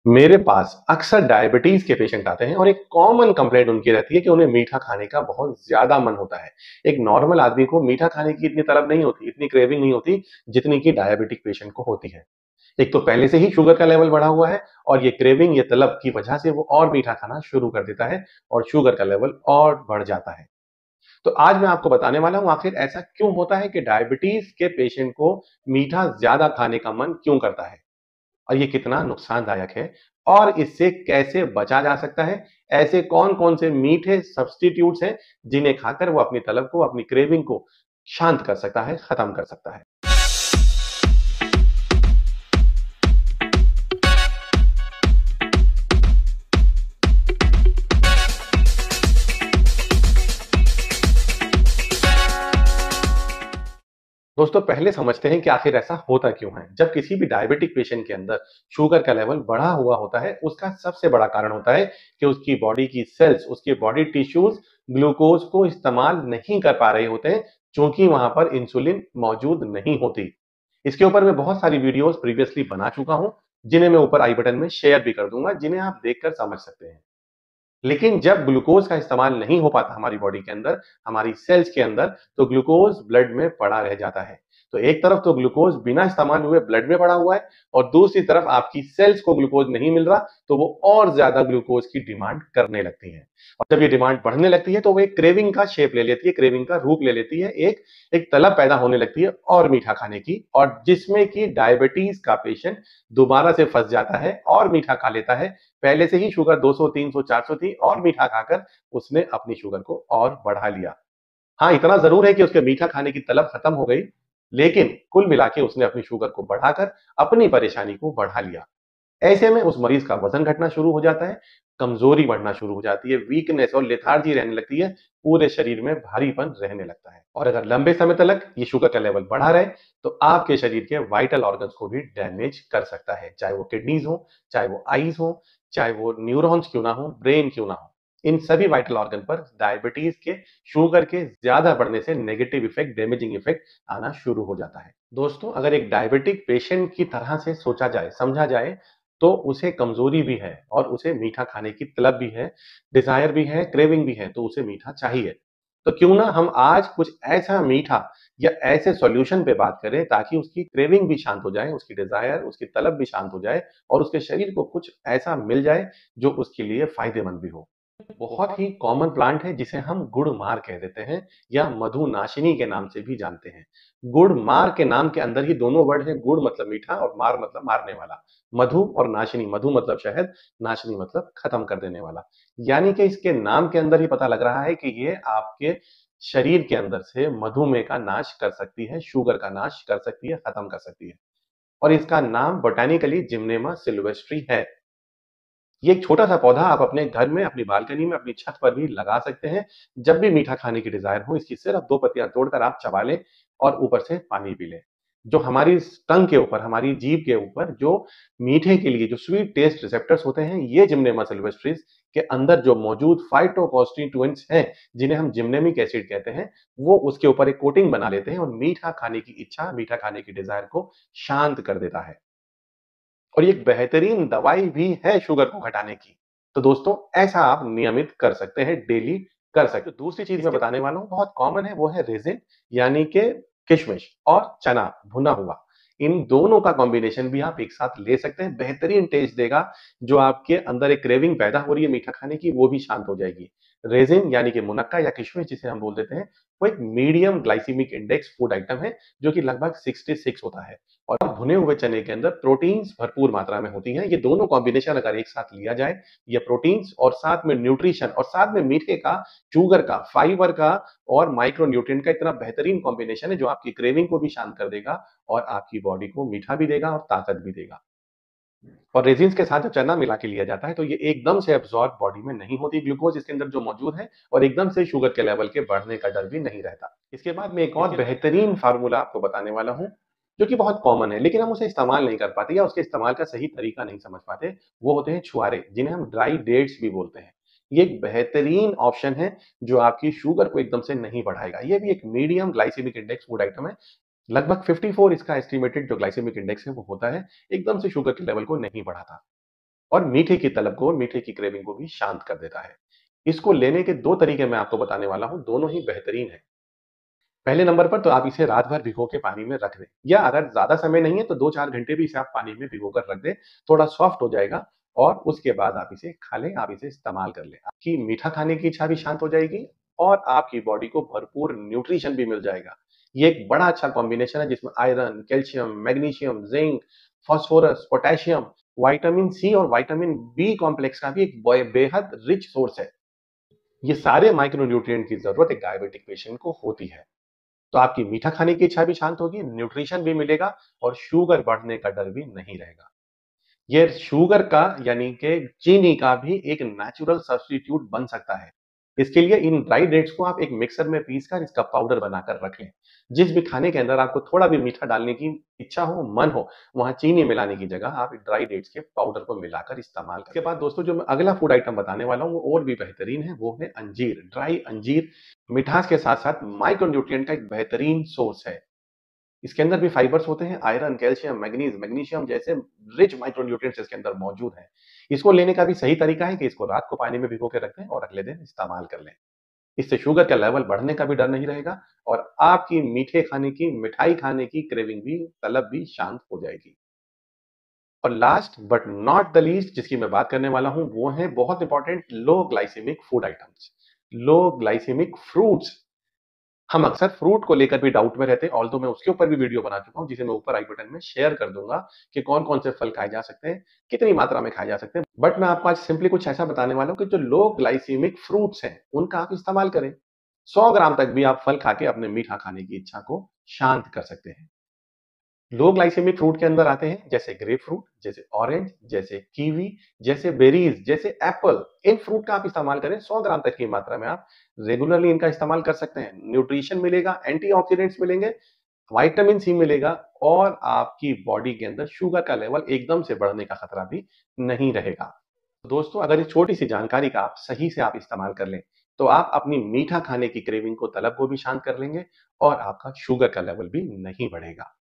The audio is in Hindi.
मेरे पास अक्सर डायबिटीज के पेशेंट आते हैं और एक कॉमन कंप्लेंट उनकी रहती है कि उन्हें मीठा खाने का बहुत ज्यादा मन होता है। एक नॉर्मल आदमी को मीठा खाने की इतनी तलब नहीं होती, इतनी क्रेविंग नहीं होती जितनी की डायबिटिक पेशेंट को होती है। एक तो पहले से ही शुगर का लेवल बढ़ा हुआ है और ये क्रेविंग, ये तलब की वजह से वो और मीठा खाना शुरू कर देता है और शुगर का लेवल और बढ़ जाता है। तो आज मैं आपको बताने वाला हूं आखिर ऐसा क्यों होता है कि डायबिटीज के पेशेंट को मीठा ज्यादा खाने का मन क्यों करता है और ये कितना नुकसानदायक है और इससे कैसे बचा जा सकता है। ऐसे कौन-कौन से मीठे सब्स्टिट्यूट्स हैं जिन्हें खाकर वो अपनी तलब को, अपनी क्रेविंग को शांत कर सकता है, खत्म कर सकता है। दोस्तों पहले समझते हैं कि आखिर ऐसा होता क्यों है। जब किसी भी डायबिटिक पेशेंट के अंदर शुगर का लेवल बढ़ा हुआ होता है, उसका सबसे बड़ा कारण होता है कि उसकी बॉडी की सेल्स, उसके बॉडी टिश्यूज ग्लूकोज को इस्तेमाल नहीं कर पा रहे होते हैं, क्योंकि वहां पर इंसुलिन मौजूद नहीं होती। इसके ऊपर मैं बहुत सारी वीडियोस प्रीवियसली बना चुका हूं, जिन्हें मैं ऊपर आई बटन में शेयर भी कर दूंगा, जिन्हें आप देखकर समझ सकते हैं। लेकिन जब ग्लूकोज का इस्तेमाल नहीं हो पाता हमारी बॉडी के अंदर, हमारी सेल्स के अंदर, तो ग्लूकोज ब्लड में पड़ा रह जाता है। तो एक तरफ तो ग्लूकोज बिना इस्तेमाल हुए ब्लड में पड़ा हुआ है और दूसरी तरफ आपकी सेल्स को ग्लूकोज नहीं मिल रहा, तो वो और ज्यादा ग्लूकोज की डिमांड करने लगती है। और जब ये डिमांड बढ़ने लगती है तो वो एक क्रेविंग का शेप ले लेती है, क्रेविंग का रूप ले लेती है, एक एक तलब पैदा होने लगती है और मीठा खाने की, और जिसमें कि डायबिटीज का पेशेंट दोबारा से फंस जाता है और मीठा खा लेता है। पहले से ही शुगर 200, 300, 400 थी और मीठा खाकर उसने अपनी शुगर को और बढ़ा लिया। हाँ, इतना ज़रूर है कि उसके मीठा खाने की तलब खत्म हो गई, लेकिन कुल मिला के उसने अपनी शुगर को बढ़ाकर अपनी परेशानी को बढ़ा लिया। ऐसे में उस मरीज का वजन घटना शुरू हो जाता है, कमजोरी बढ़ना शुरू हो जाती है, वीकनेस और लेथार्जी रहने लगती है, पूरे शरीर में भारीपन रहने लगता है। और अगर लंबे समय तक ये शुगर का लेवल बढ़ा रहे, तो आपके शरीर के वाइटल ऑर्गन्स को भी डैमेज कर सकता है, चाहे वो किडनीज हो, चाहे वो आईज हो, चाहे वो न्यूरॉन्स क्यों ना हो, ब्रेन क्यों ना हो। इन सभी वाइटल ऑर्गन पर डायबिटीज के, शुगर के ज्यादा बढ़ने से नेगेटिव इफेक्ट, डैमेजिंग इफेक्ट आना शुरू हो जाता है। दोस्तों अगर एक डायबिटिक पेशेंट की तरह से सोचा जाए, समझा जाए, तो उसे कमजोरी भी है और उसे मीठा खाने की तलब भी है, डिजायर भी है, क्रेविंग भी है, तो उसे मीठा चाहिए। तो क्यों ना हम आज कुछ ऐसा मीठा या ऐसे सॉल्यूशन पे बात करें ताकि उसकी क्रेविंग भी शांत हो जाए, उसकी डिजायर, उसकी तलब भी शांत हो जाए और उसके शरीर को कुछ ऐसा मिल जाए जो उसके लिए फायदेमंद भी हो। बहुत ही कॉमन प्लांट है जिसे हम गुड़ मार कह देते हैं या मधुनाशिनी के नाम से भी जानते हैं। गुड़ मार के नाम के अंदर ही दोनों वर्ड है, गुड़ मतलब मीठा और मार मतलब मारने वाला। मधु और नाशिनी, मधु मतलब शहद, नाशिनी मतलब खत्म कर देने वाला। यानी कि इसके नाम के अंदर ही पता लग रहा है कि ये आपके शरीर के अंदर से मधुमेह का नाश कर सकती है, शुगर का नाश कर सकती है, खत्म कर सकती है। और इसका नाम बोटानिकली जिम्नेमा सिल्वेस्ट्री है। ये एक छोटा-सा पौधा आप अपने घर में, अपनी बालकनी में, अपनी छत पर भी लगा सकते हैं। जब भी मीठा खाने की डिज़ायर हो, इसकी सिर्फ़ 2 पत्तियाँ तोड़कर आप चबा लें और ऊपर से पानी पी लें। जो हमारी टंग के ऊपर, हमारी जीभ के ऊपर जो मीठे के लिए जो स्वीट टेस्ट रिसेप्टर्स होते हैं, ये जिम्नेमा सिल्वेस्ट्रिस के अंदर जो मौजूद फाइटोकॉन्स्टिट्यूएंट्स हैं, जिन्हें हम जिम्नेमिक एसिड कहते हैं, वो उसके ऊपर एक कोटिंग बना लेते हैं और मीठा खाने की इच्छा, मीठा खाने की डिज़ायर को शांत कर देता है। और ये एक बेहतरीन दवाई भी है शुगर को घटाने की। तो दोस्तों ऐसा आप नियमित कर सकते हैं, डेली कर सकते हैं। दूसरी चीज़ मैं बताने वाला हूँ बहुत कॉमन है, वो है रेज़िन, यानी कि किशमिश और चना भुना हुआ। इन दोनों का कॉम्बिनेशन भी आप एक साथ ले सकते हैं, बेहतरीन टेस्ट देगा। जो आपके अंदर एक क्रेविंग पैदा हो रही है मीठा खाने की, वो भी शांत हो जाएगी। रेज़िन यानी कि मुनक्का या किशमिश जिसे हम बोल देते हैं, वो एक medium glycaemic index food item है, जो कि लगभग 66 होता है। और भुने हुए चने के अंदर प्रोटीन्स भरपूर मात्रा में होती हैं। ये दोनों कॉम्बिनेशन अगर एक साथ लिया जाए, ये प्रोटीन्स और साथ में न्यूट्रिशन और साथ में मीठे का, शुगर का, फाइबर का और माइक्रो न्यूट्रिएंट का इतना बेहतरीन कॉम्बिनेशन है जो आपकी क्रेविंग को भी शांत कर देगा और आपकी बॉडी को मीठा भी देगा और ताकत भी देगा। और रेज़िन्स के साथ जब चना मिला के लिया जाता है तो ये एकदम से अब्सॉर्ब बॉडी में नहीं होती ग्लूकोज इसके अंदर जो मौजूद है, और एकदम से शुगर के लेवल के बढ़ने का डर भी नहीं रहता। इसके बाद मैं एक और बेहतरीन फार्मूला आपको बताने वाला हूँ, जो कि बहुत कॉमन है लेकिन हम उसे इस्तेमाल नहीं कर पाते या उसके इस्तेमाल का सही तरीका नहीं समझ पाते। वो होते हैं छुआरे, जिन्हें हम ड्राई डेट्स भी बोलते हैं। ये एक बेहतरीन ऑप्शन है जो आपकी शुगर को एकदम से नहीं बढ़ाएगा। ये भी एक medium glycaemic index food item है। लगभग 54 इसका एस्टिमेटेड जो ग्लाइसेमिक इंडेक्स है वो होता है, एकदम से शुगर के लेवल को नहीं बढ़ाता। और मीठे की तलब को, मीठे की क्रेविंग को भी शांत कर देता है। इसको लेने के 2 तरीके मैं आपको बताने वाला हूँ, दोनों ही बेहतरीन हैं। पहले नंबर पर तो आप इसे रात भर भिगो के पानी में रख दें, या अगर ज़्यादा समय नहीं है तो 2-4 घंटे भी इसे आप पानी में भिगोकर रख दें, थोड़ा सॉफ्ट हो जाएगा और उसके बाद आप इसे खा लें, आप इसे इस्तेमाल कर लें। आपकी मीठा खाने की इच्छा भी शांत हो जाएगी और आपकी बॉडी को भरपूर न्यूट्रिशन भी मिल जाएगा। ये एक बड़ा अच्छा कॉम्बिनेशन है जिसमें iron, calcium, magnesium, zinc, phosphorus, potassium, vitamin C और विटामिन बी कॉम्प्लेक्स का भी एक बेहद रिच सोर्स है। ये सारे माइक्रो न्यूट्रिएंट की ज़रूरत एक डायबिटिक पेशेंट को होती है। तो आपकी मीठा खाने की इच्छा भी शांत होगी, न्यूट्रिशन भी मिलेगा और शुगर बढ़ने का डर भी नहीं रहेगा। ये शुगर का यानी कि चीनी का भी एक नेचुरल सब्स्टिट्यूट बन सकता है। इसके लिए इन ड्राई डेट्स को आप एक मिक्सर में पीसकर इसका पाउडर बनाकर रख लें। जिस भी खाने के अंदर आपको थोड़ा भी मीठा डालने की इच्छा हो, मन हो, वहाँ चीनी मिलाने की जगह आप ड्राई डेट्स के पाउडर को मिलाकर इस्तेमाल करें। इसके बाद दोस्तों जो मैं अगला फूड आइटम बताने वाला हूँ वो और भी बेहतरीन है, वो है अंजीर। ड्राई अंजीर मिठास के साथ-साथ माइक्रो न्यूट्रिएंट का एक बेहतरीन सोर्स है। इसके अंदर भी फाइबर्स होते हैं, आयरन, कैल्शियम, मैग्नीशियम जैसे रिच माइक्रोन्यूट्रिएंट्स इसके अंदर मौजूद हैं। इसको लेने का भी सही तरीका है कि इसको रात को पानी में भिगो के रख दें और अगले दिन इस्तेमाल कर लें। इससे शुगर का लेवल बढ़ने का भी डर नहीं रहेगा और आपकी मीठे खाने की, मिठाई खाने की क्रेविंग भी, तलब भी शांत हो जाएगी। और last but not the least जिसकी मैं बात करने वाला हूँ, वो है बहुत इंपॉर्टेंट लो ग्लाइसेमिक फूड आइटम्स। लो ग्लाइसेमिक फ्रूट्स। हम अक्सर फ्रूट को लेकर भी डाउट में रहते हैं, ऑल्दो मैं उसके ऊपर भी वीडियो बना चुका हूँ, जिसे मैं ऊपर आई बटन में शेयर कर दूँगा कि कौन-कौन से फल खाए जा सकते हैं, कितनी मात्रा में खाए जा सकते हैं। बट मैं आपको आज सिंपली कुछ ऐसा बताने वाला हूँ कि जो लो ग्लाइसेमिक फ्रूट्स हैं, उनका आप इस्तेमाल करें। 100 ग्राम तक भी आप फल खा के अपने मीठा खाने की इच्छा को शांत कर सकते हैं। लो ग्लाइसेमिक फ्रूट के अंदर आते हैं जैसे ग्रेप फ्रूट, जैसे ऑरेंज, जैसे कीवी, जैसे बेरीज, जैसे एप्पल। इन फ्रूट का आप इस्तेमाल करें, 100 ग्राम तक की मात्रा में आप रेगुलरली इनका इस्तेमाल कर सकते हैं। न्यूट्रिशन मिलेगा, एंटीऑक्सीडेंट्स मिलेंगे, विटामिन सी मिलेगा और आपकी बॉडी के अंदर शुगर का लेवल एकदम से बढ़ने का खतरा भी नहीं रहेगा। दोस्तों अगर इस छोटी सी जानकारी का आप सही से आप इस्तेमाल कर लें, तो आप अपनी मीठा खाने की क्रेविंग को, तलब को भी शांत कर लेंगे और आपका शुगर का लेवल भी नहीं बढ़ेगा।